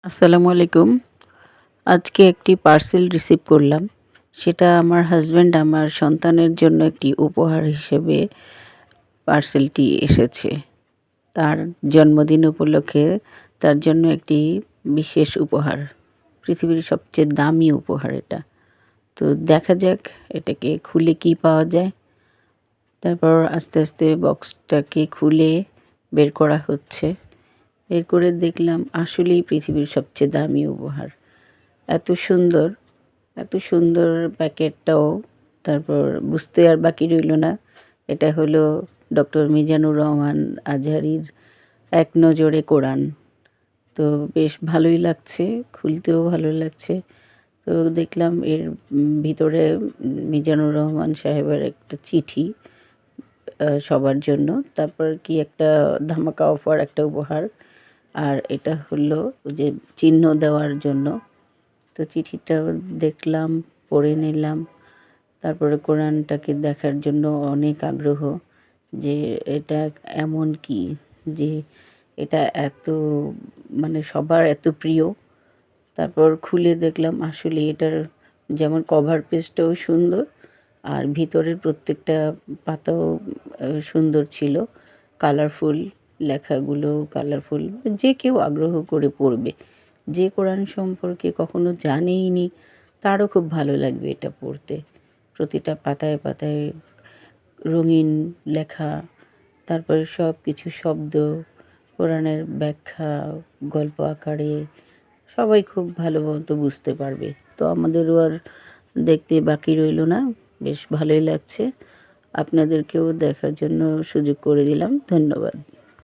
আসসালামু আলাইকুম। আজকে একটি পার্সেল রিসিভ করলাম। সেটা আমার হাসব্যান্ড আমার সন্তানের জন্য একটি উপহার হিসেবে পার্সেলটি এসেছে। তার জন্মদিন উপলক্ষে তার জন্য একটি বিশেষ উপহার। পৃথিবীর সবচেয়ে দামি উপহার এটা। তো দেখা যাক এটাকে খুলে কি পাওয়া যায়। তারপর আস্তে, আস্তে বক্সটাকে খুলে বের করা হচ্ছে। বের করে দেখলাম আসলেই পৃথিবীর সবচেয়ে দামি উপহার। এত সুন্দর, এত সুন্দর প্যাকেটটাও। তারপর বুঝতে আর বাকি রইল না। এটা হলো ডক্টর মিজানুর রহমান আজহারীর 'এক নজরে কোরান'। তো বেশ ভালোই লাগছে, খুলতেও ভালো লাগছে। তো দেখলাম এর ভিতরে মিজানুর রহমান সাহেবের একটা চিঠি সবার জন্য। তারপর কি একটা ধামাকা অফার, একটা উপহার। আর এটা হলো যে চিহ্ন দেওয়ার জন্য। তো চিঠিটাও দেখলাম, পড়ে নিলাম। তারপরে কোরানটাকে দেখার জন্য অনেক আগ্রহ যে এটা এমন কি যে এটা এত মানে সবার এত প্রিয়। তারপর খুলে দেখলাম আসলে এটার যেমন কভার পেজটাও সুন্দর আর ভিতরের প্রত্যেকটা পাতাও সুন্দর ছিল। কালারফুল, লেখাগুলো কালারফুল। যে কেউ আগ্রহ করে পড়বে। যে কোরান সম্পর্কে কখনো জানেই নি তারও খুব ভালো লাগবে এটা পড়তে। প্রতিটা পাতায়, পাতায় রঙিন লেখা, তারপরে সব কিছু শব্দ, কোরানের ব্যাখ্যা, গল্প আকারে সবাই খুব ভালো মতো বুঝতে পারবে। তো আমাদেরও আর দেখতে বাকি রইল না। বেশ ভালোই লাগছে। আপনাদেরকেও দেখার জন্য সুযোগ করে দিলাম। ধন্যবাদ।